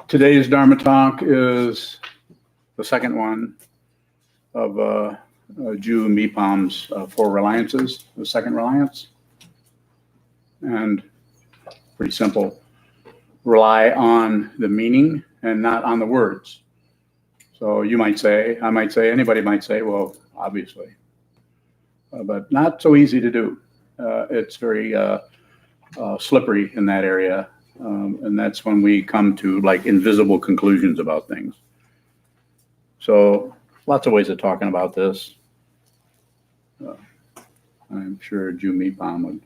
Today's Dharma talk is the second one of Jew Mipham's four reliances, the second reliance. And pretty simple. Rely on the meaning and not on the words. So you might say, I might say, anybody might say, well, obviously. But not so easy to do. It's very slippery in that area. And that's when we come to like invisible conclusions about things. So lots of ways of talking about this. I'm sure Jew Mipham would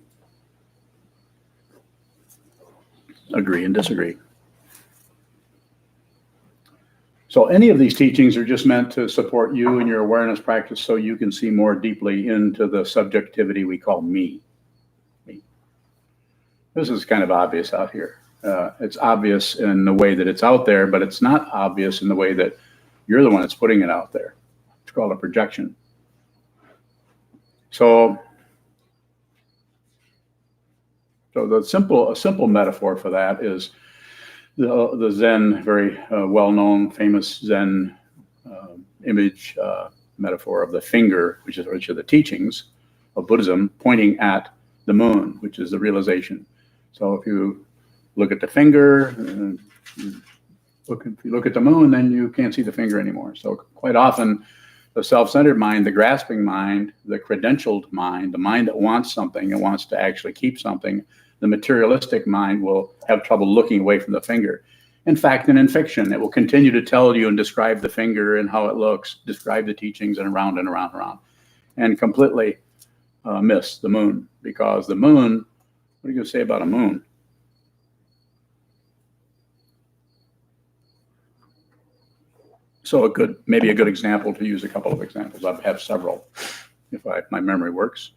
agree and disagree. So any of these teachings are just meant to support you in your awareness practice so you can see more deeply into the subjectivity we call me. This is kind of obvious out here. It's obvious in the way that it's out there, but it's not obvious in the way that you're the one that's putting it out there. It's called a projection. So a simple metaphor for that is the Zen, very well-known, famous Zen image metaphor of the finger, which are the teachings of Buddhism, pointing at the moon, which is the realization. So if you look at the finger, if you look at the moon, then you can't see the finger anymore. So quite often, the self-centered mind, the grasping mind, the credentialed mind, the mind that wants something and wants to actually keep something, the materialistic mind will have trouble looking away from the finger. In fact, and in fiction, it will continue to tell you and describe the finger and how it looks, describe the teachings and around and around and around, and completely miss the moon. Because the moon, what are you going to say about a moon? So maybe a good example, to use a couple of examples. I have several, if my memory works.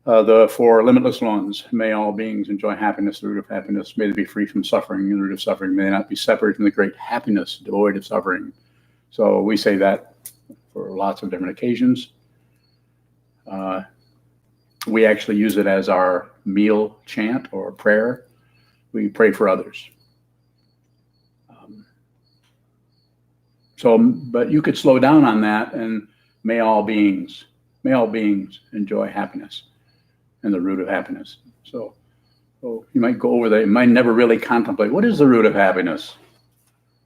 The four limitless ones: may all beings enjoy happiness, the root of happiness. May they be free from suffering, the root of suffering. May they not be separated from the great happiness, devoid of suffering. So we say that for lots of different occasions. We actually use it as our meal chant or prayer. We pray for others. But you could slow down on that and may all beings enjoy happiness and the root of happiness. So you might go over there. You might never really contemplate, what is the root of happiness?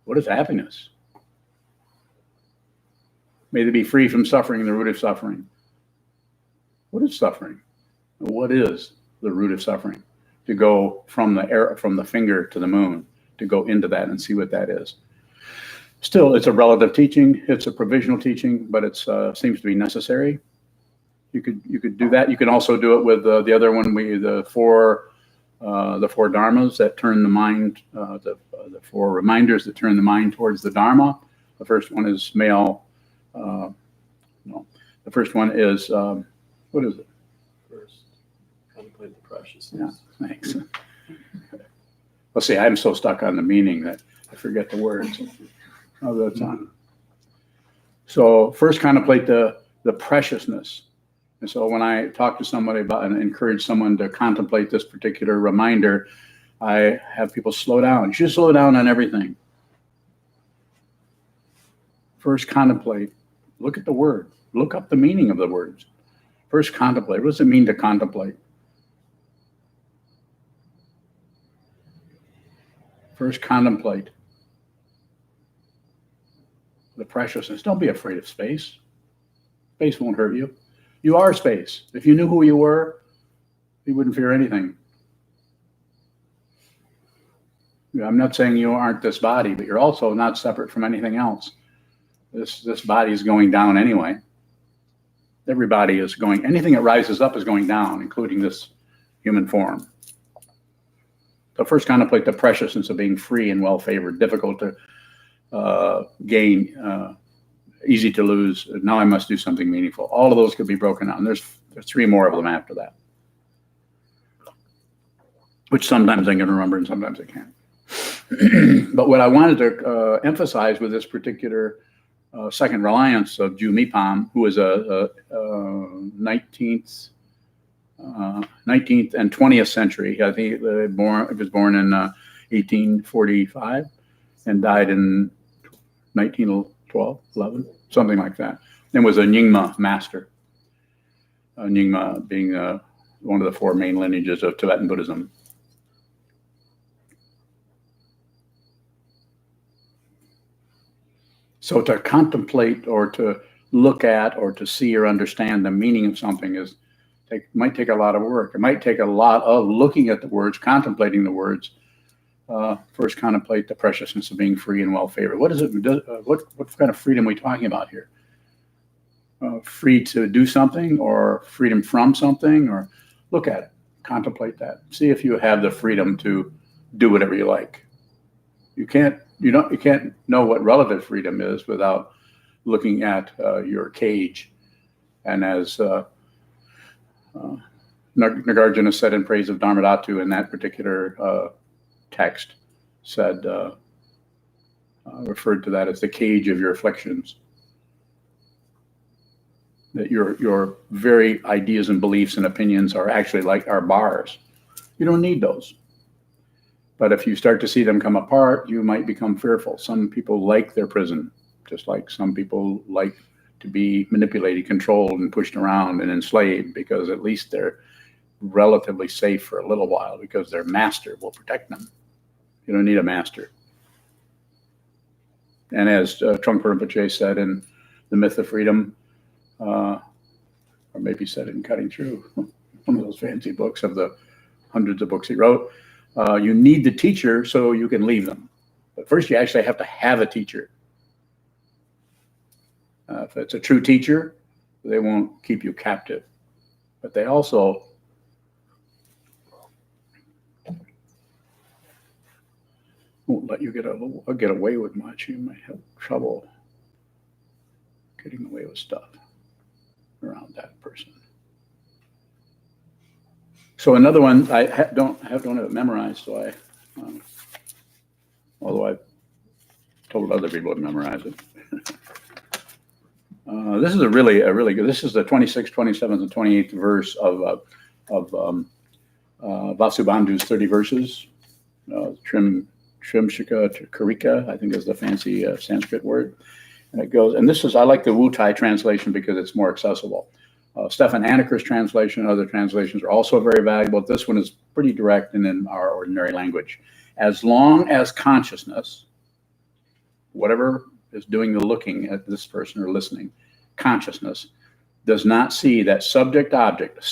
What is happiness? May they be free from suffering, the root of suffering. What is suffering? What is the root of suffering? To go from the finger to the moon, to go into that and see what that is. Still, it's a relative teaching. It's a provisional teaching, but it seems to be necessary. You could do that. You can also do it with the other one. The four dharmas that turn the mind. The four reminders that turn the mind towards the dharma. The first one is The first one is what is it? First, contemplate the preciousness. Yeah, thanks. Let's see. I'm so stuck on the meaning that I forget the words. Oh, that's on. So first contemplate the preciousness. And so when I talk to somebody about and encourage someone to contemplate this particular reminder, I have people slow down. You should slow down on everything. First contemplate. Look at the word. Look up the meaning of the words. First contemplate. What does it mean to contemplate? First contemplate the preciousness. Don't be afraid of space. Space won't hurt you. You are space. If you knew who you were, you wouldn't fear anything. I'm not saying you aren't this body, but you're also not separate from anything else. This body is going down anyway. Every body is going, anything that rises up is going down, including this human form. So first contemplate the preciousness of being free and well-favored, difficult to gain, easy to lose. Now I must do something meaningful. All of those could be broken down. There's three more of them after that, which sometimes I can remember and sometimes I can't. But what I wanted to emphasize with this particular second reliance of Jew Mipham, who is a 19th and 20th century. I think he was born in 1845. and died in 1912, 11, something like that, and was a Nyingma master. Nyingma being one of the four main lineages of Tibetan Buddhism. So to contemplate or to look at or to see or understand the meaning of something might take a lot of work. It might take a lot of looking at the words, contemplating the words. First, contemplate the preciousness of being free and well-favored. What is it? What kind of freedom are we talking about here? Free to do something, or freedom from something, or look at it, contemplate that. See if you have the freedom to do whatever you like. You can't know what relative freedom is without looking at your cage. And as Nagarguna said in praise of Dharmadhatu in that particular text, said, referred to that as the cage of your afflictions. That your very ideas and beliefs and opinions are actually like our bars. You don't need those. But if you start to see them come apart, you might become fearful. Some people like their prison, just like some people like to be manipulated, controlled, and pushed around and enslaved, because at least they're relatively safe for a little while because their master will protect them. You don't need a master. And as Trungpa Rinpoche said in The Myth of Freedom, or maybe said it in Cutting Through, one of those fancy books of the hundreds of books he wrote, you need the teacher so you can leave them. But first you actually have to have a teacher. If it's a true teacher, they won't keep you captive. But they also won't let you get away with much. You might have trouble getting away with stuff around that person. So another one, I don't have it memorized, so although I've told other people to memorize it. This is a really good, this is the 26th, 27th, and 28th verse of Vasubandhu's 30 verses. Trimshika Karika, I think is the fancy Sanskrit word. And it goes, and this is, I like the Wu Tai translation because it's more accessible. Stefan Anaker's translation and other translations are also very valuable. This one is pretty direct and in our ordinary language. As long as consciousness, whatever is doing the looking at this person or listening, consciousness does not see that subject-object,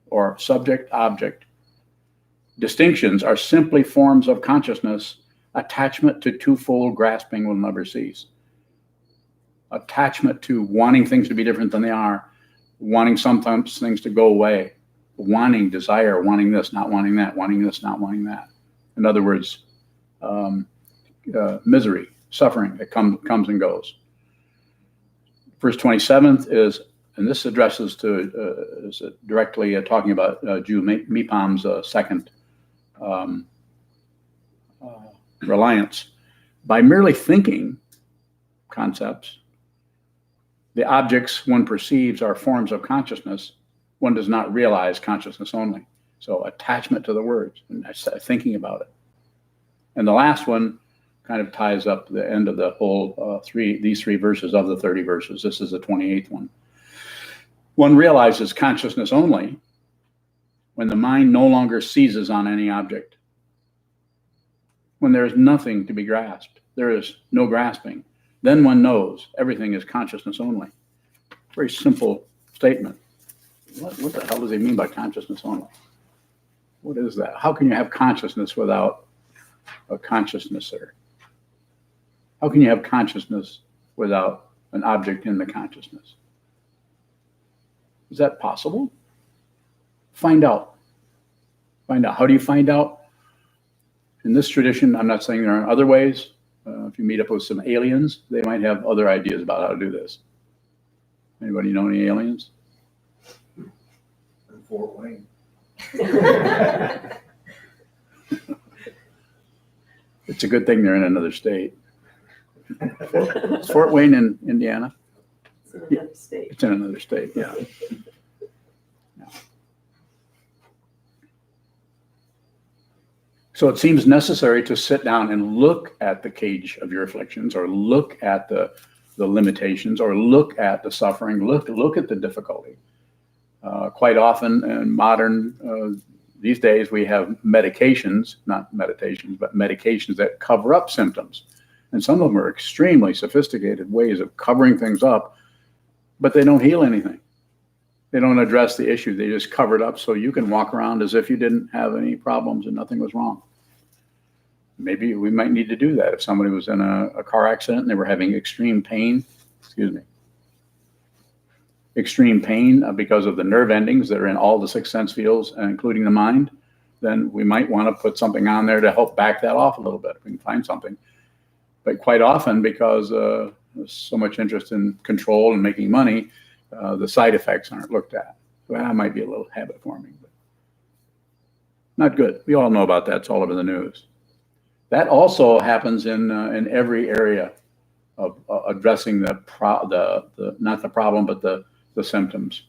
or subject-object distinctions are simply forms of consciousness. Attachment to twofold grasping will never cease. Attachment to wanting things to be different than they are, wanting sometimes things to go away, wanting desire, wanting this, not wanting that, wanting this, not wanting that. In other words, misery, suffering that comes and goes. Verse 27th is, and this addresses to, is directly talking about Jew Mipham's second reliance. By merely thinking concepts, the objects one perceives are forms of consciousness. One does not realize consciousness only. So attachment to the words and thinking about it. And the last one kind of ties up the end of the whole these three verses of the 30 verses. This is the 28th one. One realizes consciousness only when the mind no longer seizes on any object. When there is nothing to be grasped, there is no grasping. Then one knows everything is consciousness only. Very simple statement. What the hell does he mean by consciousness only? What is that? How can you have consciousness without a consciousnesser? How can you have consciousness without an object in the consciousness? Is that possible? Find out. Find out. How do you find out? In this tradition, I'm not saying there aren't other ways. If you meet up with some aliens, they might have other ideas about how to do this. Anybody know any aliens? Fort Wayne. It's a good thing they're in another state. Is Fort Wayne in Indiana? It's in another state. It's in another state, yeah. So it seems necessary to sit down and look at the cage of your afflictions, or look at the limitations, or look at the suffering, look at the difficulty. Quite often in modern, these days, we have medications, not meditations, but medications that cover up symptoms. And some of them are extremely sophisticated ways of covering things up, but they don't heal anything. They don't address the issue. They just cover it up so you can walk around as if you didn't have any problems and nothing was wrong. Maybe we might need to do that if somebody was in a car accident and they were having extreme pain, extreme pain because of the nerve endings that are in all the six sense fields, including the mind, then we might want to put something on there to help back that off a little bit if we can find something. But quite often, because there's so much interest in control and making money, the side effects aren't looked at. So that might be a little habit forming, but not good. We all know about that. It's all over the news. That also happens in every area of addressing not the problem, but the symptoms.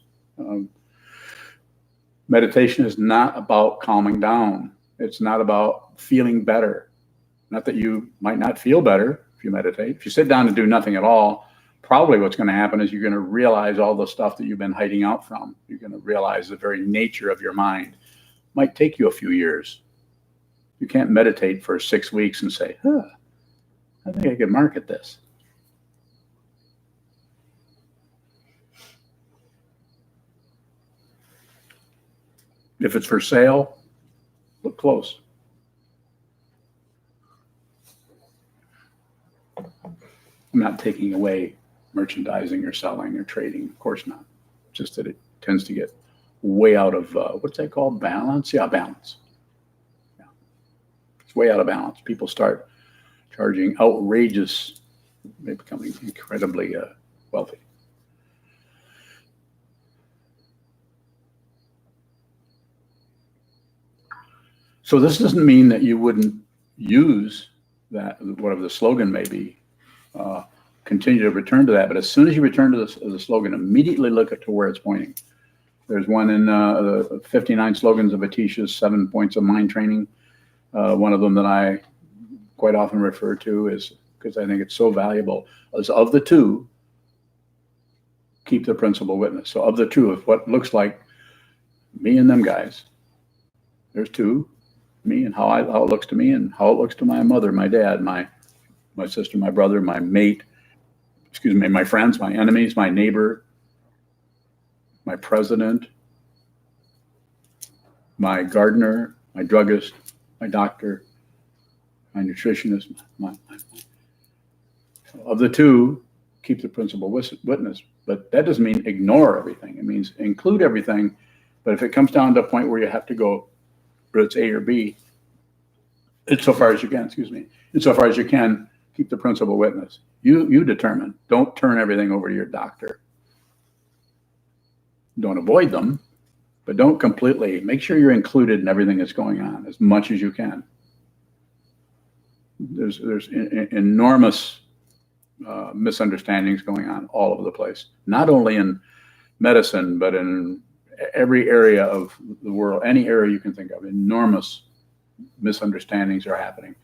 Meditation is not about calming down. It's not about feeling better. Not that you might not feel better if you meditate. If you sit down and do nothing at all, probably what's going to happen is you're going to realize all the stuff that you've been hiding out from. You're going to realize the very nature of your mind. Might take you a few years. You can't meditate for 6 weeks and say, I think I could market this. If it's for sale, look close. I'm not taking away merchandising or selling or trading. Of course not. Just that it tends to get way out of, what's that called? Balance? Yeah, balance. Yeah. It's way out of balance. People start charging outrageous, they're becoming incredibly wealthy. So this doesn't mean that you wouldn't use that, whatever the slogan may be, continue to return to that. But as soon as you return to the slogan, immediately look at to where it's pointing. There's one in the 59 slogans of Atisha's 7 points of mind training. One of them that I quite often refer to is, because I think it's so valuable, is of the two, keep the principal witness. So of the two, of what looks like me and them guys, there's two, me and how it looks to me and how it looks to my mother, my dad, my sister, my brother, my mate, my friends, my enemies, my neighbor, my president, my gardener, my druggist, my doctor, my nutritionist. Of the two, keep the principal witness. But that doesn't mean ignore everything. It means include everything. But if it comes down to a point where you have to go, whether it's A or B, insofar as you can, keep the principal witness. You determine. Don't turn everything over to your doctor. Don't avoid them, but don't completely. Make sure you're included in everything that's going on as much as you can. There's enormous misunderstandings going on all over the place, not only in medicine, but in every area of the world, any area you can think of. Enormous misunderstandings are happening,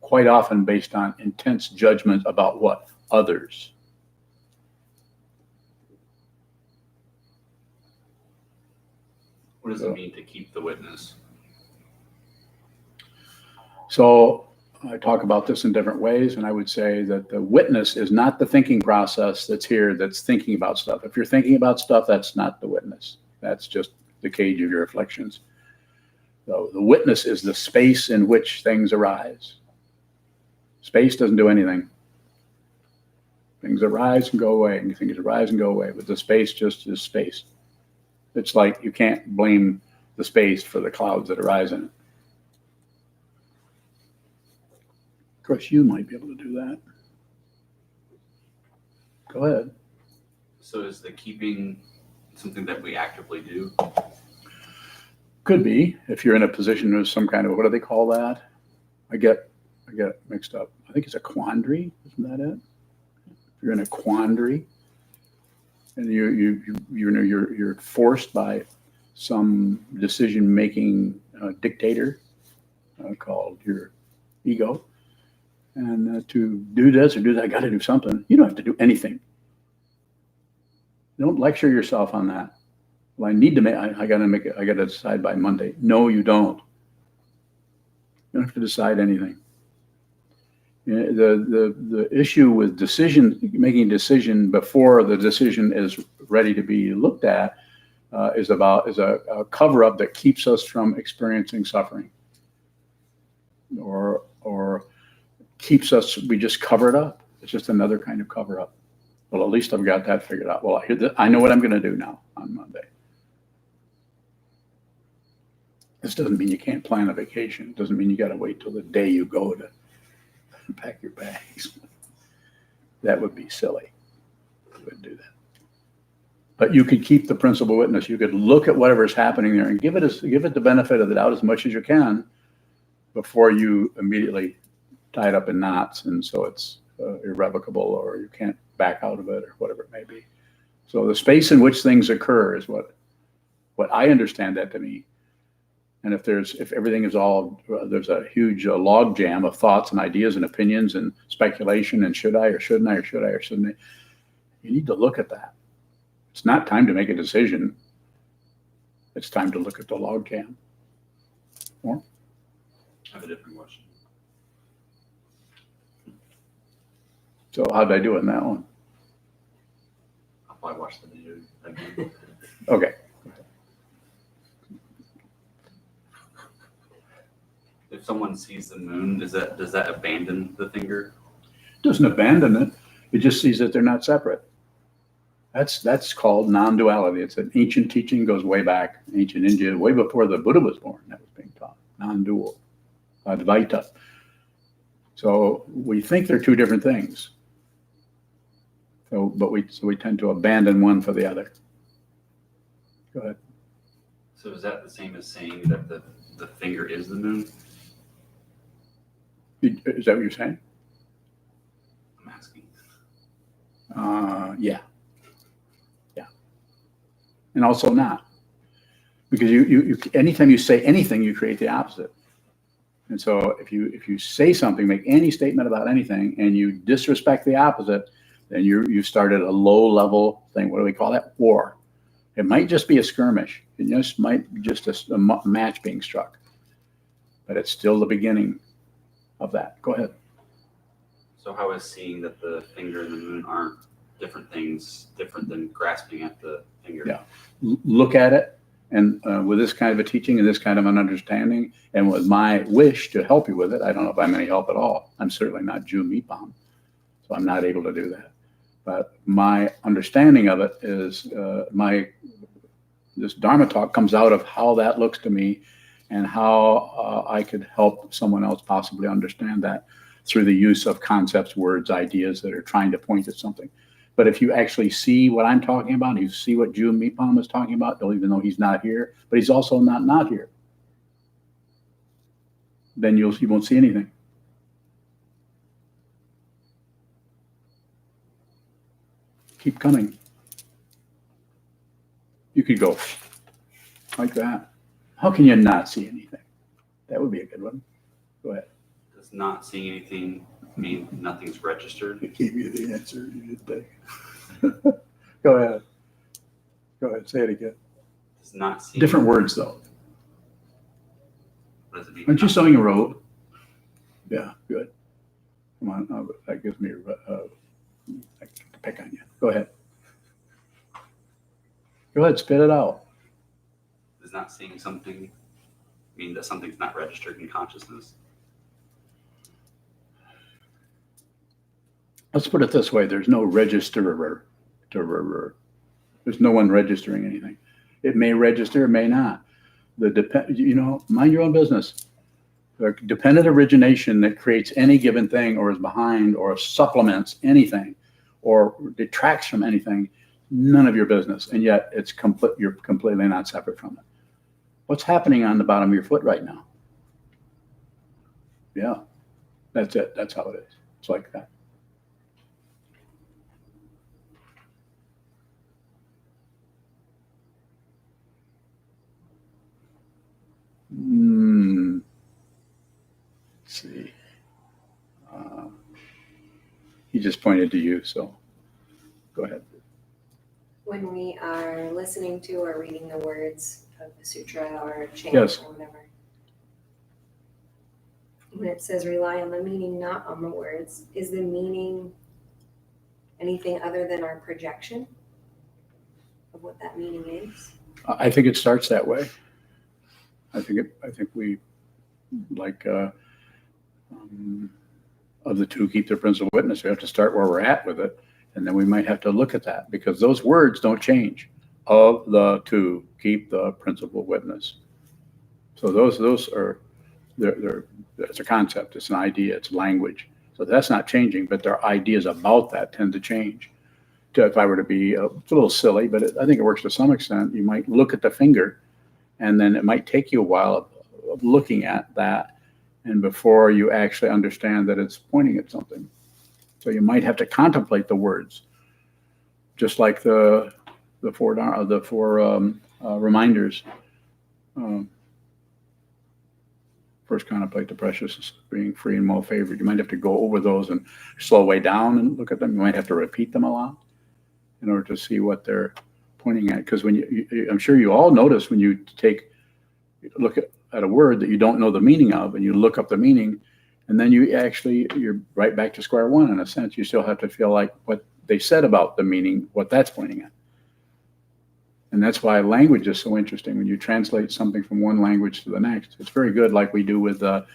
quite often based on intense judgment about what? Others. What does it mean to keep the witness? So I talk about this in different ways, and I would say that the witness is not the thinking process that's here that's thinking about stuff. If you're thinking about stuff, that's not the witness. That's just the cage of your afflictions. So the witness is the space in which things arise. Space doesn't do anything. Things arise and go away, and things arise and go away, but the space just is space. It's like you can't blame the space for the clouds that arise in it. Of course, you might be able to do that. Go ahead. So is the keeping something that we actively do? Could be, if you're in a position of some kind of, what do they call that? I get mixed up. I think it's a quandary. Isn't that it? If you're in a quandary and you're forced by some decision-making dictator called your ego. And to do this or do that, I got to do something. You don't have to do anything. Don't lecture yourself on that. Well, I need to make, I got to make it, I got to decide by Monday. No, you don't. You don't have to decide anything. The issue with making a decision before the decision is ready to be looked at is a cover up that keeps us from experiencing suffering, or keeps us. We just cover it up. It's just another kind of cover up. Well, at least I've got that figured out. Well, I know what I'm going to do now on Monday. This doesn't mean you can't plan a vacation. It doesn't mean you got to wait till the day you go to pack your bags. That would be silly. You wouldn't do that. But you could keep the principal witness. You could look at whatever's happening there and give it the benefit of the doubt as much as you can before you immediately tie it up in knots, and so it's irrevocable, or you can't back out of it, or whatever it may be. So the space in which things occur is what I understand that to mean. And if everything is all, there's a huge log jam of thoughts and ideas and opinions and speculation and should I or shouldn't I or should I or shouldn't I, you need to look at that. It's not time to make a decision. It's time to look at the log jam. More? I have a different question. So how'd I do in that one? I'll probably watch the video again. Okay. If someone sees the moon, does that abandon the finger? Doesn't abandon it. It just sees that they're not separate. That's called non-duality. It's an ancient teaching, goes way back, ancient India, way before the Buddha was born. That was being taught. Non-dual, Advaita. So we think they're two different things. So we tend to abandon one for the other. Go ahead. So is that the same as saying that the finger is the moon? Is that what you're saying? I'm asking. Yeah. And also not. Because you anytime you say anything, you create the opposite. And so if you say something, make any statement about anything, and you disrespect the opposite, then you started a low level thing. What do we call that? War. It might just be a skirmish. It just might be just a match being struck. But it's still the beginning of that. Go ahead. So how is seeing that the finger and the moon aren't different things, different than grasping at the finger? Yeah. Look at it, and with this kind of a teaching and this kind of an understanding, and with my wish to help you with it, I don't know if I'm any help at all. I'm certainly not Jew Mipham, so I'm not able to do that. But my understanding of it is this Dharma talk comes out of how that looks to me, and how I could help someone else possibly understand that through the use of concepts, words, ideas that are trying to point at something. But if you actually see what I'm talking about, you see what Jew Mipham is talking about, even though he's not here, but he's also not here, then you won't see anything. Keep coming. You could go like that. How can you not see anything? That would be a good one. Go ahead. Does not seeing anything mean nothing's registered? I gave you the answer. You did big. Go ahead. Go ahead. Say it again. Does not seeing Different words, though. What does it mean? Aren't you sewing a robe? Yeah, good. Come on. That gives me I can pick on you. Go ahead. Go ahead. Spit it out. Does not seeing something mean that something's not registered in consciousness? Let's put it this way. There's no registerer. There's no one registering anything. It may register, it may not. Mind your own business. The dependent origination that creates any given thing, or is behind, or supplements anything, or detracts from anything, none of your business. And yet you're completely not separate from it. What's happening on the bottom of your foot right now? Yeah, that's it. That's how it is. It's like that. he just pointed to you, so go ahead. When we are listening to or reading the words of the sutra or chant Yes. or whatever, when it says rely on the meaning, not on the words, is the meaning anything other than our projection of what that meaning is? I think it starts that way. I think we, like, of the two, keep the principal witness. We have to start where we're at with it, and then we might have to look at that, because those words don't change. Of the two, keep the principal witness. So those are, it's a concept, it's an idea, it's language. So that's not changing, but their ideas about that tend to change. If I were to be, it's a little silly, but I think it works to some extent. You might look at the finger, and then it might take you a while of looking at that, and before you actually understand that it's pointing at something. So you might have to contemplate the words, just like the four reminders. First, contemplate the preciousness of being free and well favored. You might have to go over those and slow way down and look at them. You might have to repeat them a lot in order to see what they're pointing at. Because when I'm sure you all notice when you look at a word that you don't know the meaning of, and you look up the meaning, and then you're right back to square one in a sense. You still have to feel like what they said about the meaning, what that's pointing at. And that's why language is so interesting. When you translate something from one language to the next, it's very good, like we do with the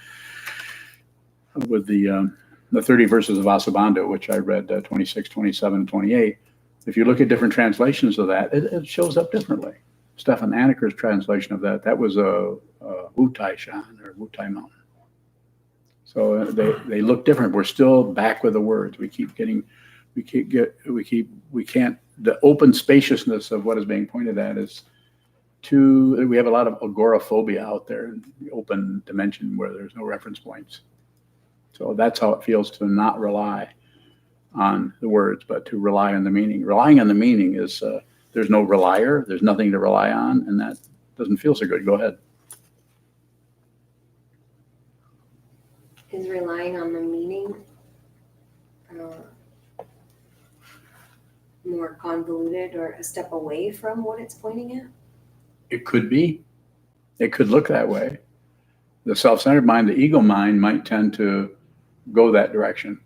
30 verses of Vasubandhu, which I read 26, 27, and 28. If you look at different translations of that, it shows up differently. Stefan Aneker's translation of that was a Wutai Shan or Wutai Mountain. So they look different. We're still back with the words. The open spaciousness of what is being pointed at is we have a lot of agoraphobia out there in the open dimension where there's no reference points. So that's how it feels to not rely on the words, but to rely on the meaning. Relying on the meaning is, there's no relier, there's nothing to rely on, and that doesn't feel so good. Go ahead. Is relying on the meaning more convoluted or a step away from what it's pointing at? It could be. It could look that way. The self-centered mind, the ego mind, might tend to go that direction,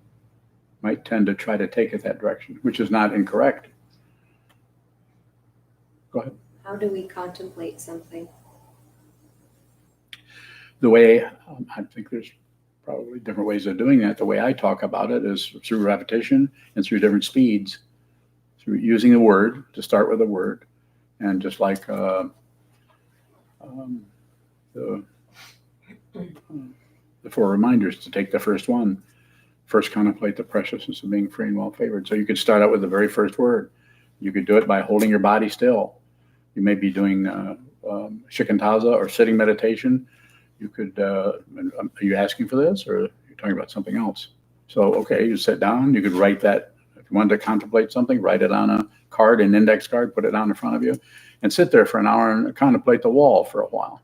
might tend to try to take it that direction, which is not incorrect. Go ahead. How do we contemplate something? The way, I think there's probably different ways of doing that. The way I talk about it is through repetition and through different speeds, through using the word to start with a word. And just like the four reminders, to take the first one, first contemplate the preciousness of being free and well favored. So you could start out with the very first word. You could do it by holding your body still. You may be doing shikantaza or sitting meditation. You could, are you asking for this, or are you talking about something else? So, okay, you sit down, you could write that. If you wanted to contemplate something, write it on a card, an index card, put it down in front of you, and sit there for an hour and contemplate the wall for a while.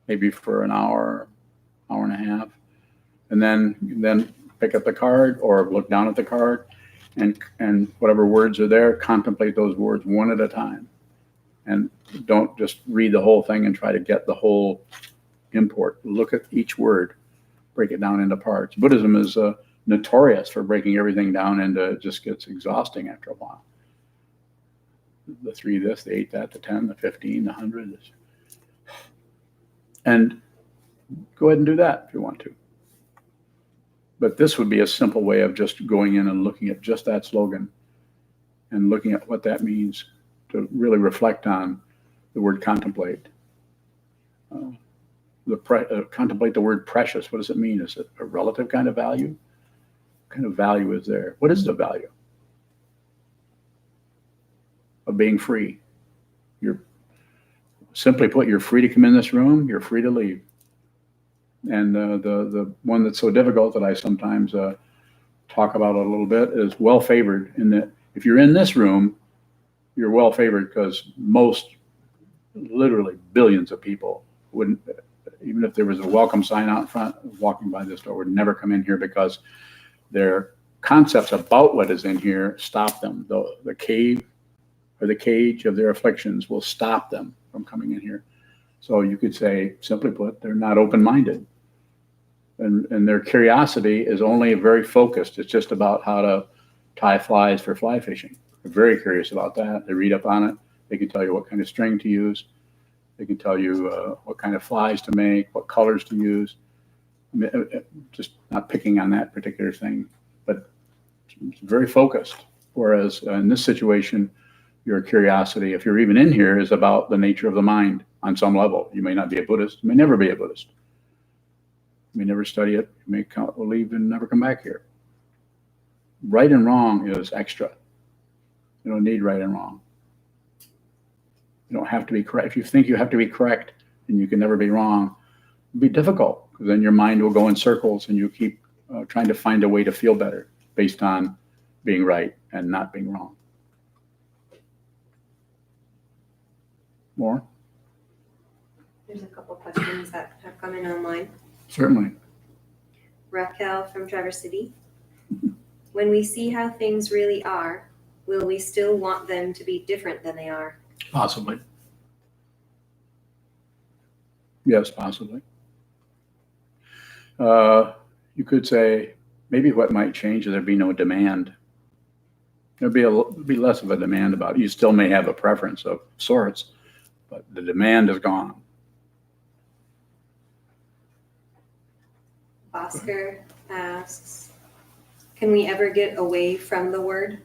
Maybe for an hour, hour and a half. And then pick up the card or look down at the card, and whatever words are there, contemplate those words one at a time. And don't just read the whole thing and try to get the whole import. Look at each word, break it down into parts. Buddhism is notorious for breaking everything down into, it just gets exhausting after a while. The 3 this, the 8 that, the 10, the 15, the 100. And go ahead and do that if you want to. But this would be a simple way of just going in and looking at just that slogan and looking at what that means, to really reflect on the word contemplate. Contemplate the word precious. What does it mean? Is it a relative kind of value? What kind of value is there? What is the value of being free? Simply put, you're free to come in this room, you're free to leave. And the one that's so difficult that I sometimes talk about a little bit is well-favored, in that if you're in this room, you're well-favored, because most, literally billions of people wouldn't, even if there was a welcome sign out in front, walking by this door, would never come in here, because they're concepts about what is in here stop them. The cave or the cage of their afflictions will stop them from coming in here. So you could say, simply put, they're not open-minded. And their curiosity is only very focused. It's just about how to tie flies for fly fishing. They're very curious about that. They read up on it. They can tell you what kind of string to use. They can tell you what kind of flies to make, what colors to use. Just not picking on that particular thing, but it's very focused. Whereas in this situation, your curiosity, if you're even in here, is about the nature of the mind on some level. You may not be a Buddhist. You may never be a Buddhist. You may never study it. You may leave and never come back here. Right and wrong is extra. You don't need right and wrong. You don't have to be correct. If you think you have to be correct and you can never be wrong, it'll be difficult, because then your mind will go in circles and you keep trying to find a way to feel better based on being right and not being wrong. More? There's a couple questions that have come in online. Certainly. Raquel from Traverse City. When we see how things really are, will we still want them to be different than they are? Possibly. Yes, possibly. You could say maybe what might change is there'd be no demand. There'd be less of a demand about it. You still may have a preference of sorts, but the demand is gone. Oscar asks, can we ever get away from the word?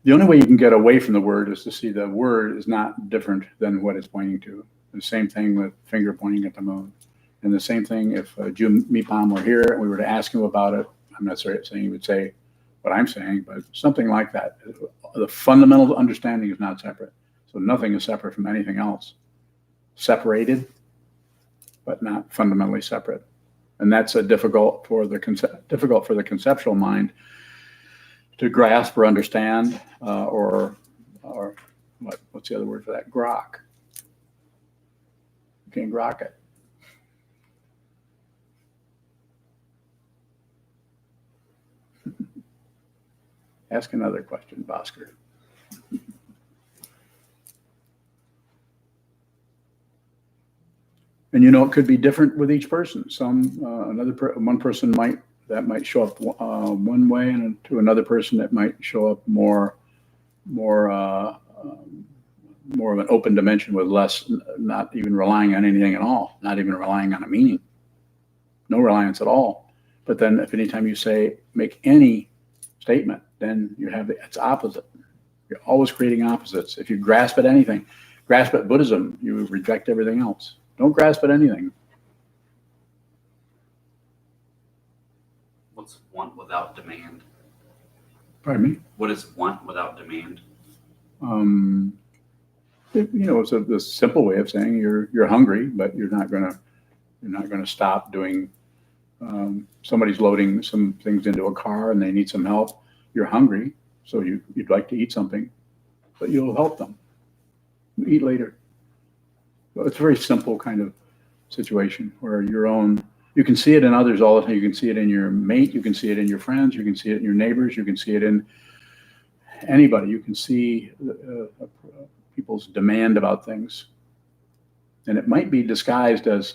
The only way you can get away from the word is to see the word is not different than what it's pointing to. The same thing with finger pointing at the moon. And the same thing if Mipham were here and we were to ask him about it, I'm not saying he would say what I'm saying, but something like that. The fundamental understanding is not separate. So nothing is separate from anything else. Separated, but not fundamentally separate. And that's difficult for the conceptual mind to grasp or understand, or what's the other word for that? Grok. You can't grok it. Ask another question, Bhaskar. And it could be different with each person. One person might show up one way, and to another person it might show up more of an open dimension with less, not even relying on anything at all, not even relying on a meaning, no reliance at all. But then if anytime you make any statement, then you have it's opposite. You're always creating opposites. If you grasp at anything, grasp at Buddhism, you reject everything else. Don't grasp at anything. What's want without demand? Pardon me? What is want without demand? It's a simple way of saying you're hungry, but you're not gonna stop doing. Somebody's loading some things into a car and they need some help. You're hungry, so you'd like to eat something, but you'll help them. You eat later. So it's a very simple kind of situation where you can see it in others all the time. You can see it in your mate. You can see it in your friends. You can see it in your neighbors. You can see it in anybody. You can see people's demand about things. And it might be disguised as,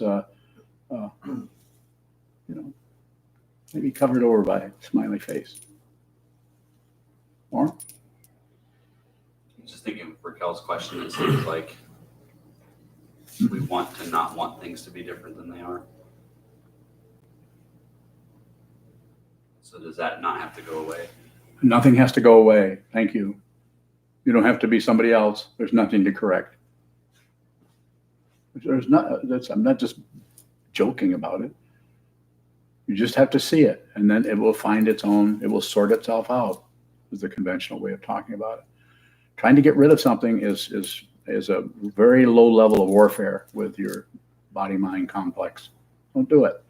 maybe covered over by a smiley face. Or? Just thinking of Raquel's question, it seems like we want to not want things to be different than they are. So does that not have to go away? Nothing has to go away. Thank you. You don't have to be somebody else. There's nothing to correct. I'm not just joking about it. You just have to see it, and then it will find it will sort itself out, is the conventional way of talking about it. Trying to get rid of something is a very low level of warfare with your body-mind complex. Don't do it.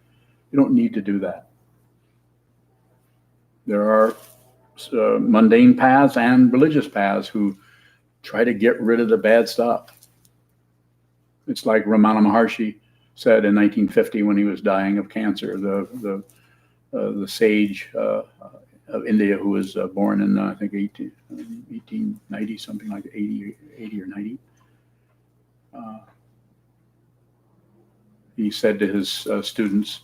You don't need to do that. There are mundane paths and religious paths who try to get rid of the bad stuff. It's like Ramana Maharshi said in 1950 when he was dying of cancer. The the sage of India who was born in, I think, 1890, something like 80 or 90. He said to his students,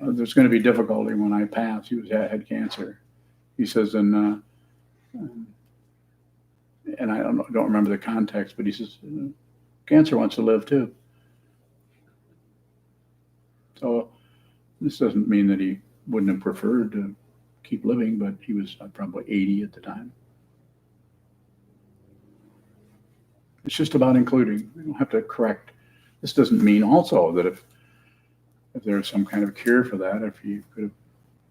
there's going to be difficulty when I pass. He had cancer. He says, and I don't remember the context, but he says, cancer wants to live too. So this doesn't mean that he wouldn't have preferred to keep living, but he was probably 80 at the time. It's just about including. We don't have to correct. This doesn't mean also that if there's some kind of cure for that, if you could have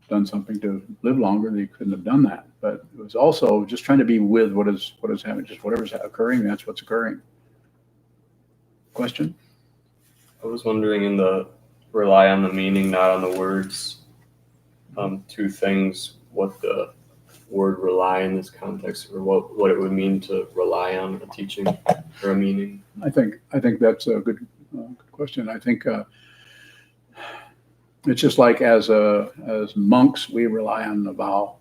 done something to live longer, they couldn't have done that. But it was also just trying to be with what is happening, just whatever's occurring, that's what's occurring. Question? I was wondering in the rely on the meaning, not on the words, two things, what the word rely in this context, or what it would mean to rely on a teaching or a meaning. I think that's a good question. I think it's just like as monks, we rely on the vow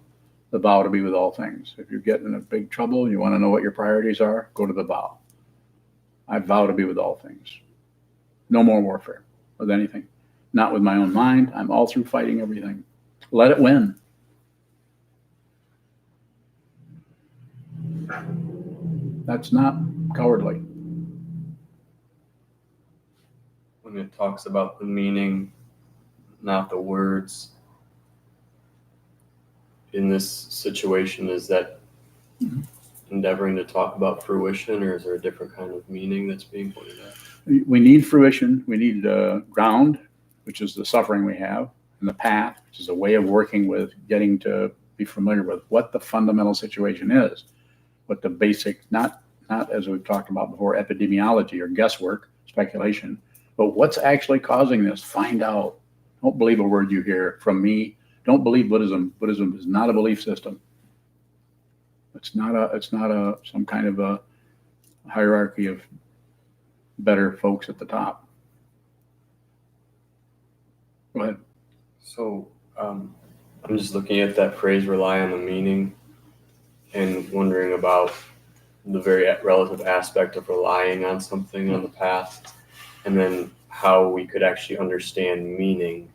to be with all things. If you're getting in a big trouble and you want to know what your priorities are, go to the vow. I vow to be with all things. No more warfare with anything. Not with my own mind. I'm all through fighting everything. Let it win. That's not cowardly. When it talks about the meaning, not the words, in this situation, is that endeavoring to talk about fruition, or is there a different kind of meaning that's being pointed at? We need fruition. We need ground, which is the suffering we have, and the path, which is a way of working with getting to be familiar with what the fundamental situation is, what the basic, not as we've talked about before, epidemiology or guesswork, speculation, but what's actually causing this. Find out. Don't believe a word you hear from me. Don't believe Buddhism. Buddhism is not a belief system. It's not some kind of a hierarchy of better folks at the top. Go ahead. So I'm just looking at that phrase, rely on the meaning, and wondering about the very relative aspect of relying on something on the path, and then how we could actually understand meaning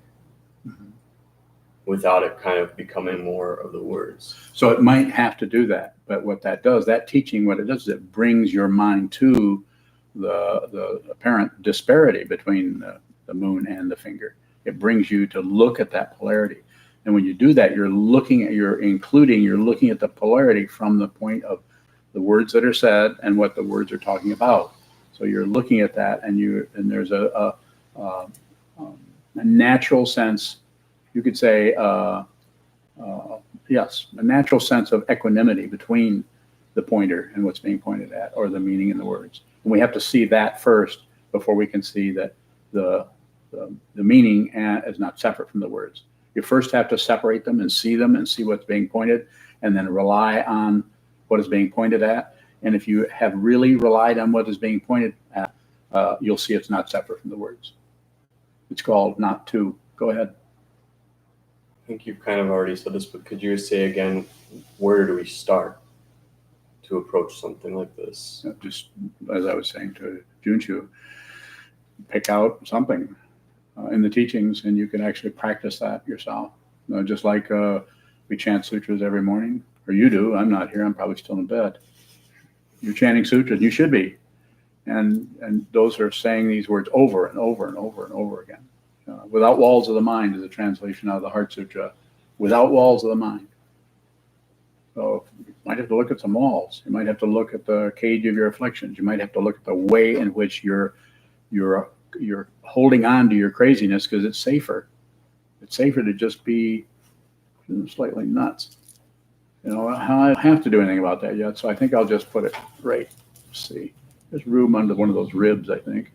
without it kind of becoming more of the words. So it might have to do that, but what that does, that teaching, what it does is it brings your mind to the apparent disparity between the moon and the finger. It brings you to look at that polarity. And when you do that, you're looking at the polarity from the point of the words that are said and what the words are talking about. So you're looking at that, and there's a natural sense, you could say, yes, a natural sense of equanimity between the pointer and what's being pointed at, or the meaning in the words. And we have to see that first before we can see that the meaning is not separate from the words. You first have to separate them and see what's being pointed, and then rely on what is being pointed at. And if you have really relied on what is being pointed at, you'll see it's not separate from the words. It's called not to. Go ahead. I think you've kind of already said this, but could you say again, where do we start to approach something like this? Just as I was saying to Junshu, pick out something in the teachings, and you can actually practice that yourself. Just like we chant sutras every morning, or you do. I'm not here. I'm probably still in bed. You're chanting sutras. You should be. And those are saying these words over and over and over and over again. Without walls of the mind is a translation out of the Heart Sutra. Without walls of the mind. So you might have to look at some walls. You might have to look at the cage of your afflictions. You might have to look at the way in which you're holding on to your craziness, because it's safer. It's safer to just be slightly nuts. I don't have to do anything about that yet, so I think I'll just put it right. Let's see. There's room under one of those ribs, I think.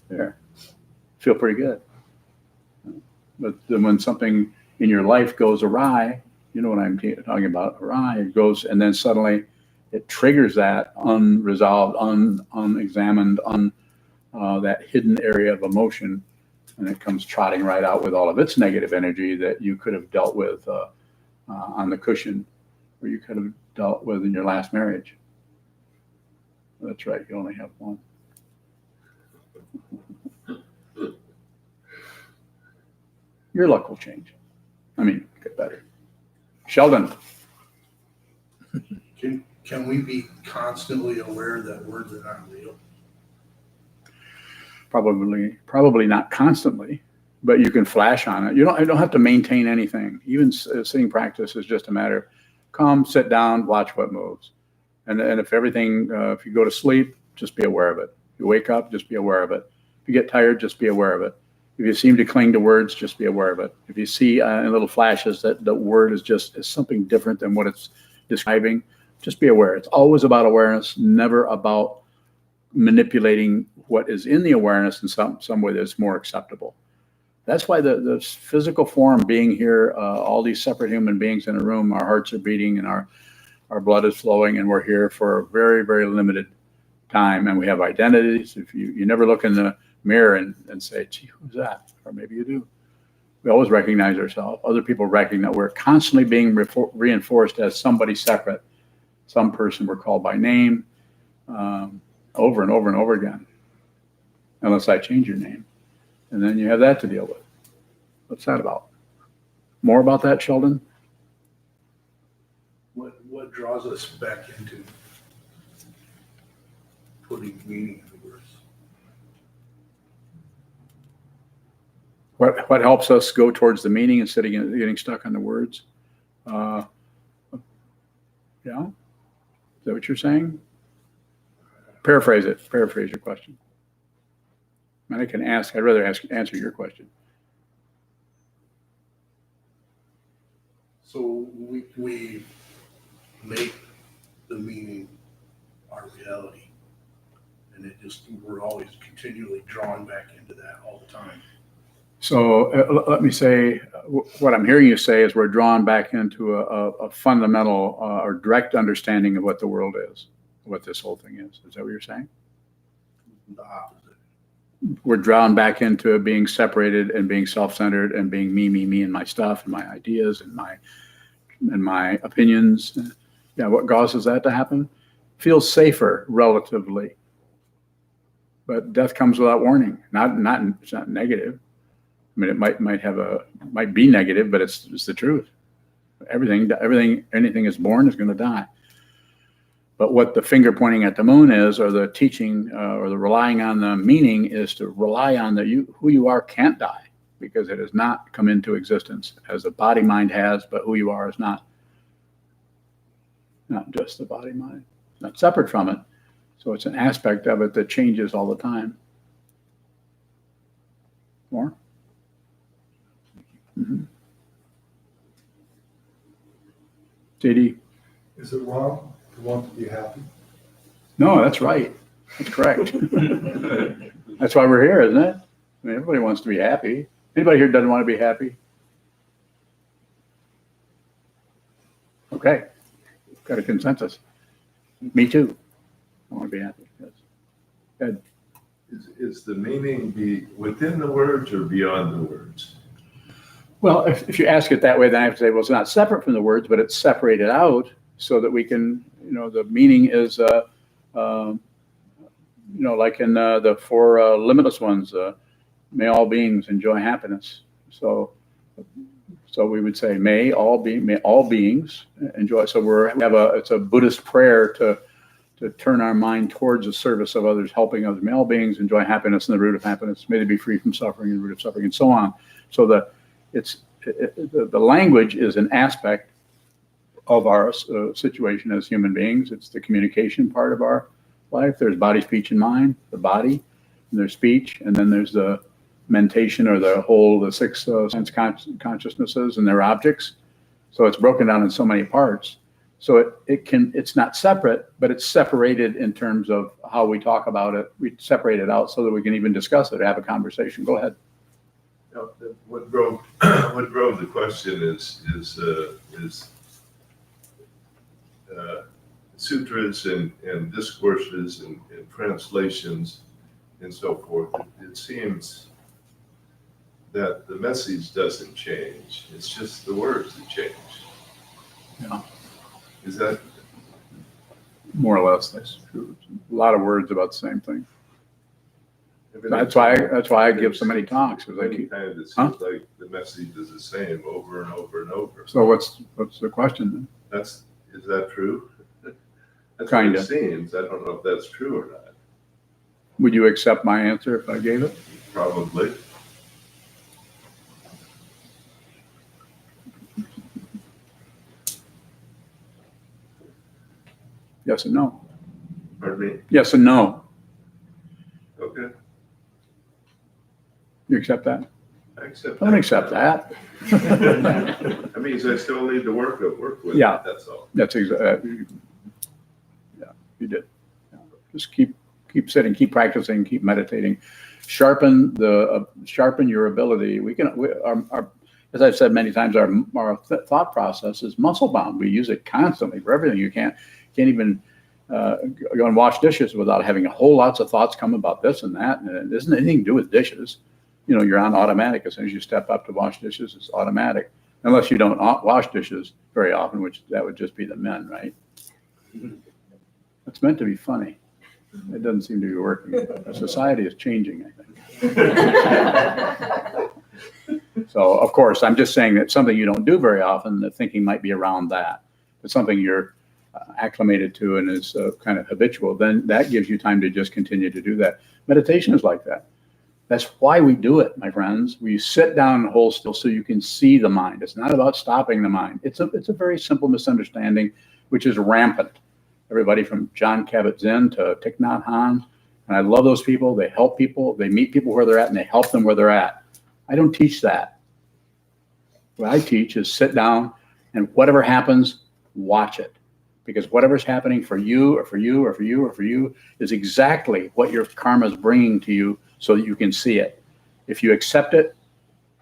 There. Feel pretty good. But then when something in your life goes awry, you know what I'm talking about, awry, it goes, and then suddenly it triggers that unresolved, unexamined, that hidden area of emotion. and it comes trotting right out with all of its negative energy that you could have dealt with on the cushion, or you could have dealt with in your last marriage. That's right, you only have one. Your luck will change. I mean, get better. Sheldon. Can we be constantly aware that words are not real? Probably not constantly, but you can flash on it. You don't have to maintain anything. Even sitting practice is just a matter of come, sit down, watch what moves. And if everything, if you go to sleep, just be aware of it. If you wake up, just be aware of it. If you get tired, just be aware of it. If you seem to cling to words, just be aware of it. If you see in little flashes that the word is something different than what it's describing, just be aware. It's always about awareness, never about manipulating what is in the awareness in some way that's more acceptable. That's why the physical form being here, all these separate human beings in a room, our hearts are beating and our blood is flowing, and we're here for a very, very limited time, and we have identities. If you never look in the mirror and say, gee, who's that? Or maybe you do. We always recognize ourselves. Other people recognize. We're constantly being reinforced as somebody separate. Some person we're called by name over and over and over again, unless I change your name. And then you have that to deal with. What's that about? More about that, Sheldon? What draws us back into putting meaning in the words? What helps us go towards the meaning instead of getting stuck on the words? Yeah? Is that what you're saying? Paraphrase it. Paraphrase your question. And I can ask. I'd rather answer your question. So we make the meaning our reality, and we're always continually drawn back into that all the time. So let me say, what I'm hearing you say is we're drawn back into a fundamental or direct understanding of what the world is, what this whole thing is. Is that what you're saying? The opposite. We're drawn back into being separated and being self-centered and being me, and my stuff and my ideas and my opinions. Yeah, what causes that to happen? Feels safer relatively. But death comes without warning. It's not negative. I mean, it might be negative, but it's the truth. Anything is born is going to die. But what the finger pointing at the moon is, or the teaching, or the relying on the meaning, is to rely on who you are can't die, because it has not come into existence as the body mind has, but who you are is not just the body mind. It's not separate from it. So it's an aspect of it that changes all the time. More? Mm-hmm. JD? Is it wrong to want to be happy? No, that's right. That's correct. That's why we're here, isn't it? I mean, everybody wants to be happy. Anybody here doesn't want to be happy? Okay. Got a consensus. Me too. I want to be happy. Yes. Good. Is the meaning be within the words or beyond the words? Well, if you ask it that way, then I have to say, well, it's not separate from the words, but it's separated out so that we can, the meaning is, like in the four limitless ones, may all beings enjoy happiness. So we would say, may all beings enjoy. So it's a Buddhist prayer to turn our mind towards the service of others, helping others. May all beings enjoy happiness and the root of happiness. May they be free from suffering and the root of suffering, and so on. So the language is an aspect of our situation as human beings. It's the communication part of our life. There's body, speech, and mind. The body, and there's speech, and then there's the mentation, or the six sense consciousnesses and their objects. So it's broken down in so many parts. So it's not separate, but it's separated in terms of how we talk about it. We separate it out so that we can even discuss it, have a conversation. Go ahead. What drove the question is sutras and discourses and translations and so forth. It seems that the message doesn't change. It's just the words that change. Yeah. Is that? More or less, that's true. A lot of words about the same thing. I mean, That's why I give so many talks, because I Many keep. times it Huh? seems like the message is the same over and over and over. So what's the question then? Is that true? That's Kinda. what it seems. I don't know if that's true or not. Would you accept my answer if I gave it? Probably. Yes and no. Pardon me? Yes and no. Okay, You accept that? I accept Don't accept that. That means I still need to work with Yeah. it, that's all. That's exactly. Yeah, you did. Yeah. Just keep sitting, keep practicing, keep meditating. Sharpen your ability. As I've said many times, our thought process is muscle bound. We use it constantly for everything. You can't even go and wash dishes without having a whole lots of thoughts come about this and that. And it doesn't have anything to do with dishes. You know, you're on automatic. As soon as you step up to wash dishes, it's automatic. Unless you don't wash dishes very often, which that would just be the men, right? It's meant to be funny. It doesn't seem to be working. Society is changing, I think. So, of course, I'm just saying that something you don't do very often, the thinking might be around that. But something you're acclimated to and is kind of habitual, then that gives you time to just continue to do that. Meditation is like that. That's why we do it, my friends. We sit down and hold still so you can see the mind. It's not about stopping the mind. It's a very simple misunderstanding, which is rampant. Everybody from John Kabat-Zinn to Thich Nhat Hanh. And I love those people. They help people. They meet people where they're at and they help them where they're at. I don't teach that. What I teach is sit down and whatever happens, watch it. Because whatever's happening for you or for you or for you or for you is exactly what your karma is bringing to you so that you can see it. If you accept it,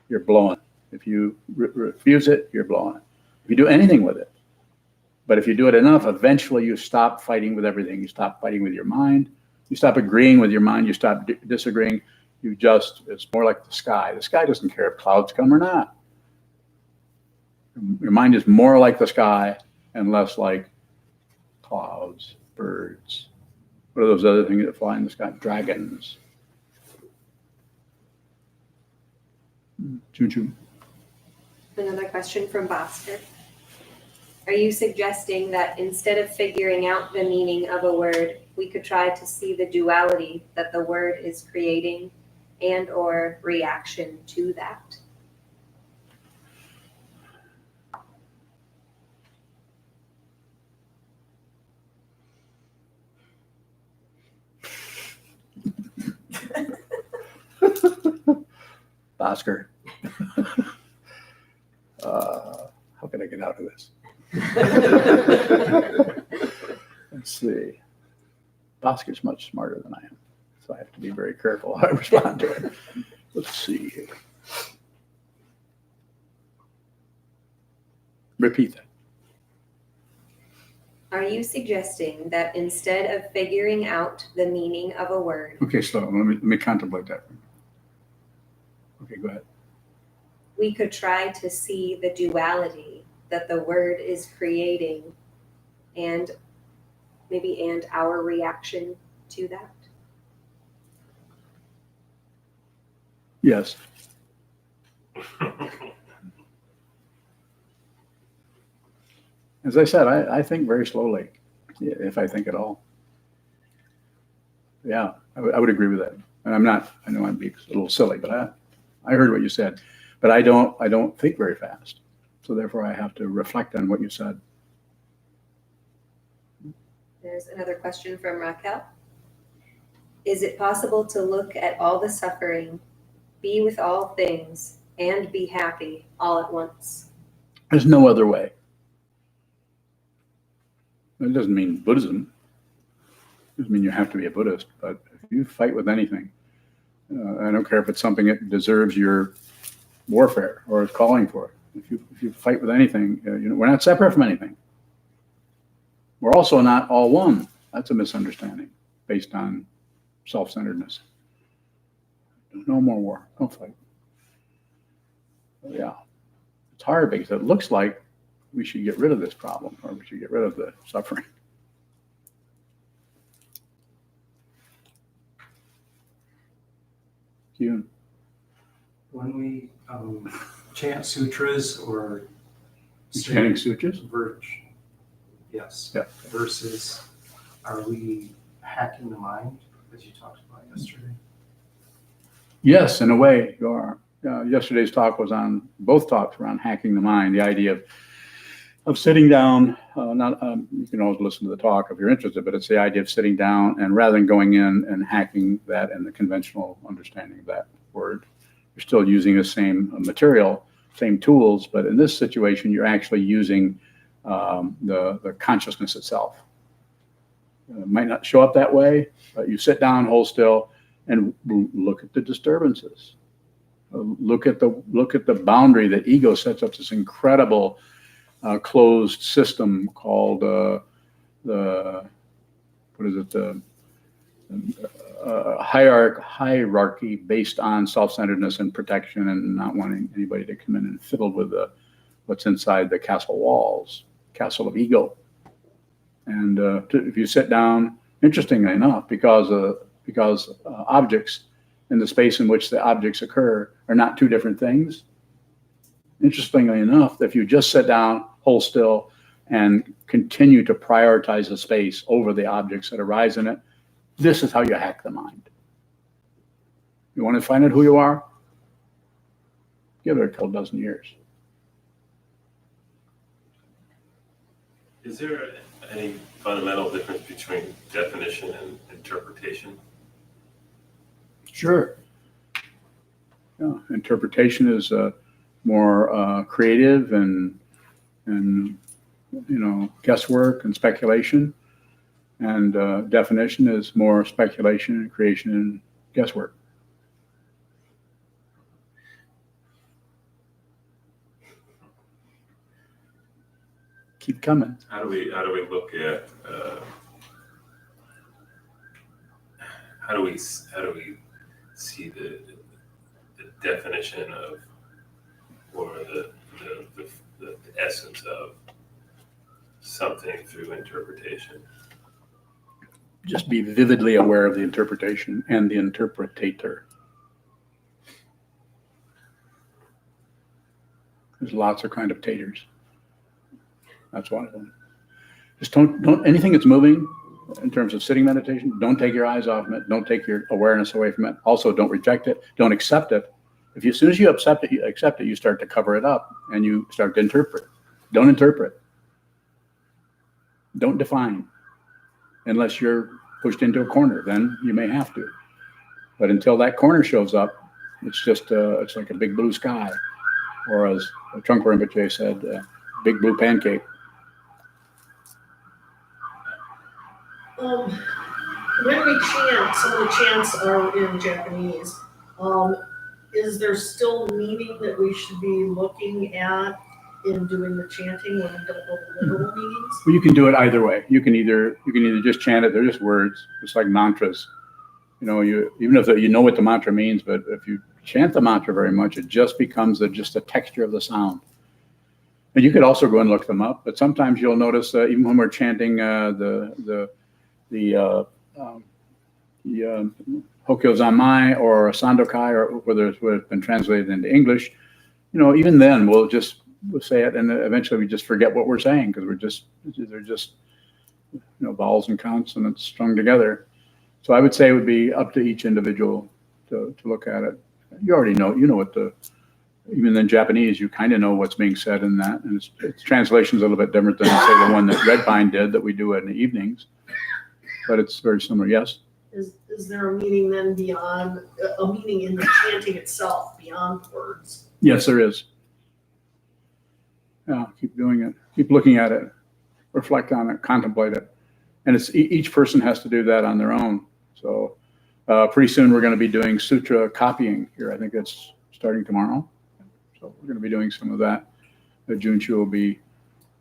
you're blowing. If you refuse it, you're blowing it. If you do anything with it. But if you do it enough, eventually you stop fighting with everything. You stop fighting with your mind. You stop agreeing with your mind. You stop disagreeing. It's more like the sky. The sky doesn't care if clouds come or not. Your mind is more like the sky and less like clouds, birds. What are those other things that fly in the sky? Dragons. Choo-choo. Another question from Boston. Are you suggesting that instead of figuring out the meaning of a word, we could try to see the duality that the word is creating and or reaction to that? Oscar. How can I get out of this? Let's see. Oscar's much smarter than I am, so I have to be very careful how I respond to it. Let's see here. Repeat that. Are you suggesting that instead of figuring out the meaning of a word, Okay, so let me contemplate that. Okay, go ahead. we could try to see the duality that the word is creating and our reaction to that? Yes. As I said, I think very slowly, if I think at all. Yeah, I would agree with that. And I know I'm being a little silly, but I heard what you said. But I don't think very fast. So therefore I have to reflect on what you said. There's another question from Raquel. Is it possible to look at all the suffering, be with all things, and be happy all at once? There's no other way. It doesn't mean Buddhism. It doesn't mean you have to be a Buddhist. But if you fight with anything, I don't care if it's something that deserves your warfare or is calling for it. If you fight with anything, we're not separate from anything. We're also not all one. That's a misunderstanding based on self-centeredness. No more war. Don't fight. Yeah, it's hard because it looks like we should get rid of this problem, or we should get rid of the suffering. You, When we chant sutras or chanting sutras? yes, Yeah. verses, are we hacking the mind, as you talked about yesterday? Yes, in a way, you are. Yesterday's talk was on, both talks were on hacking the mind, the idea of sitting down, you can always listen to the talk if you're interested, but it's the idea of sitting down and rather than going in and hacking that in the conventional understanding of that word, you're still using the same material, same tools, but in this situation, you're actually using the consciousness itself. It might not show up that way, but you sit down, hold still, and look at the disturbances. Look at the boundary that ego sets up, this incredible closed system called hierarchy based on self-centeredness and protection and not wanting anybody to come in and fiddle with what's inside the castle walls, castle of ego. And if you sit down, interestingly enough, because objects and the space in which the objects occur are not two different things. Interestingly enough, if you just sit down, hold still, and continue to prioritize the space over the objects that arise in it, this is how you hack the mind. You want to find out who you are? Give it a couple dozen years. Is there any fundamental difference between definition and interpretation? Sure. Yeah, interpretation is more creative and guesswork and speculation, and definition is more speculation and creation and guesswork. Keep coming. How do we look at how do we see the definition of, or the essence of something through interpretation? Just be vividly aware of the interpretation and the interpretator. There's lots of kind of taters. That's one of them. Just don't anything that's moving in terms of sitting meditation, don't take your eyes off of it. Don't take your awareness away from it. Also, don't reject it. Don't accept it. As soon as you accept it, you start to cover it up and you start to interpret. Don't interpret. Don't define. Unless you're pushed into a corner, then you may have to. But until that corner shows up, it's just it's like a big blue sky, or as Trungpa Rinpoche said, big blue pancake. When we chant, some of the chants are in Japanese. Is there still meaning that we should be looking at in doing the chanting when we don't know the literal meanings? Well, you can do it either way. You can either just chant it. They're just words. It's like mantras. Even if you know what the mantra means, but if you chant the mantra very much, it just becomes just a texture of the sound. And you could also go and look them up. But sometimes you'll notice even when we're chanting the Hokyo Zanmai or Sandokai, or whether it's been translated into English, even then we'll say it, and eventually we just forget what we're saying because they're just vowels and consonants strung together. So I would say it would be up to each individual to look at it. You already know, even in Japanese, you kind of know what's being said in that, and its translation's a little bit different than say the one that Redpine did that we do in the evenings, but it's very similar. Yes. Is there a meaning then beyond a meaning in the chanting itself beyond words? Yes, there is. Yeah, keep doing it. Keep looking at it. Reflect on it. Contemplate it. And it's each person has to do that on their own. So pretty soon we're going to be doing sutra copying here. I think that's starting tomorrow. So we're going to be doing some of that. Junshu will be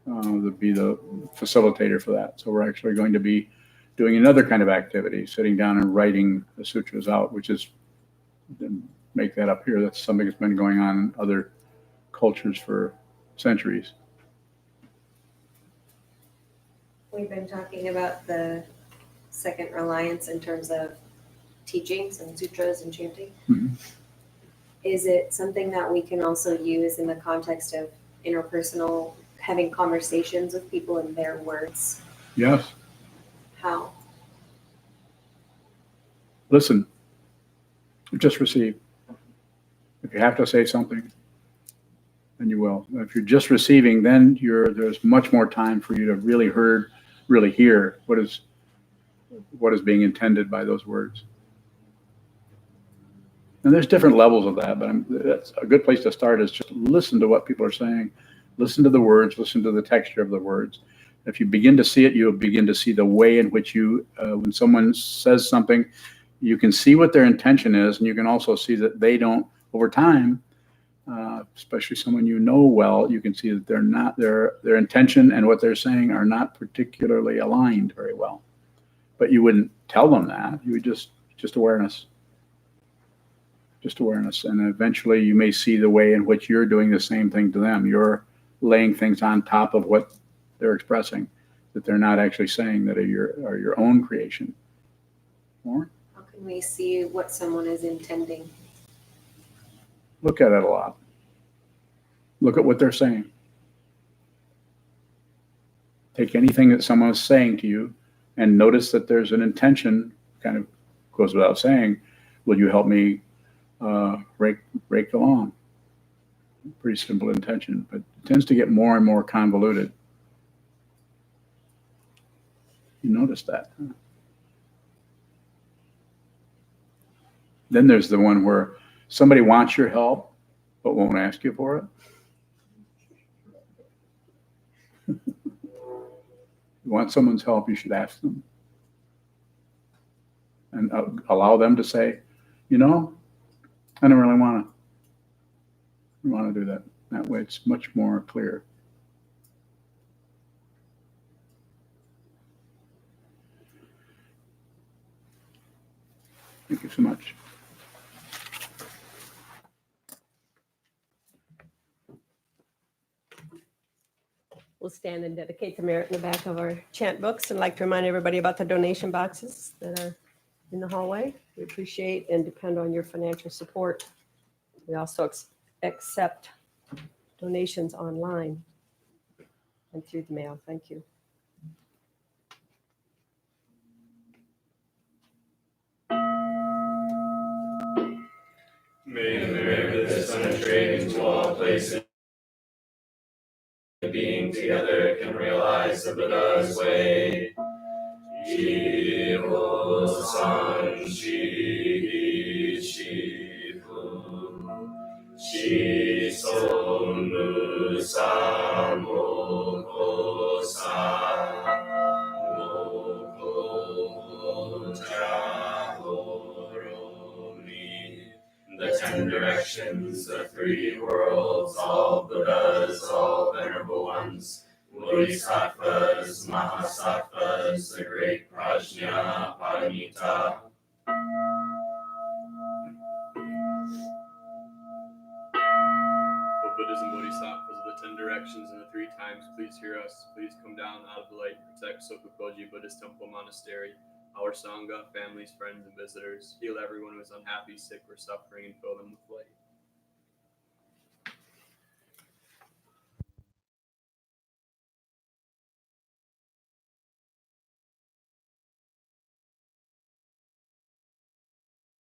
the facilitator for that. So we're actually going to be doing another kind of activity, sitting down and writing the sutras out, which is, make that up here. That's something that's been going on in other cultures for centuries. We've been talking about the second reliance in terms of teachings and sutras and chanting. Mhm. Is it something that we can also use in the context of interpersonal, having conversations with people in their words? Yes. How? Listen. Just receive. If you have to say something, then you will. If you're just receiving, then there's much more time for you to really hear what is being intended by those words. And there's different levels of that, but that's a good place to start is just listen to what people are saying. Listen to the words, listen to the texture of the words. If you begin to see it, you'll begin to see the way in which when someone says something, you can see what their intention is, and you can also see that they don't, over time, especially someone you know well, you can see that they're not, their intention and what they're saying are not particularly aligned very well. But you wouldn't tell them that. You would just awareness. Just awareness. And eventually you may see the way in which you're doing the same thing to them. You're laying things on top of what they're expressing, that they're not actually saying, that are your own creation. More? How can we see what someone is intending? Look at it a lot. Look at what they're saying. Take anything that someone is saying to you and notice that there's an intention, kind of goes without saying, will you help me rake the lawn? Pretty simple intention, but it tends to get more and more convoluted. You notice that. Then there's the one where somebody wants your help, but won't ask you for it. You want someone's help, you should ask them. And allow them to say, I don't really want to do that. That way it's much more clear. Thank you so much. We'll stand and dedicate the merit in the back of our chant books, and like to remind everybody about the donation boxes that are in the hallway. We appreciate and depend on your financial support. We also accept donations online and through the mail. Thank you. May the merit of this penetrate into all places. Being together can realize the Buddha's way. Jiho san shi shifu shi son mu sa moko sa moko ja horo mi. The 10 directions, the 3 worlds, all Buddhas, all venerable ones, Bodhisattvas, Mahasattvas, the great Prajna, Paramita. O Buddhas and Bodhisattvas of the 10 directions and the 3 times, please hear us. Please come down out of the light, protect Sokukoji Buddhist Temple Monastery, our Sangha, families, friends, and visitors. Heal everyone who is unhappy, sick, or suffering, and fill them with light.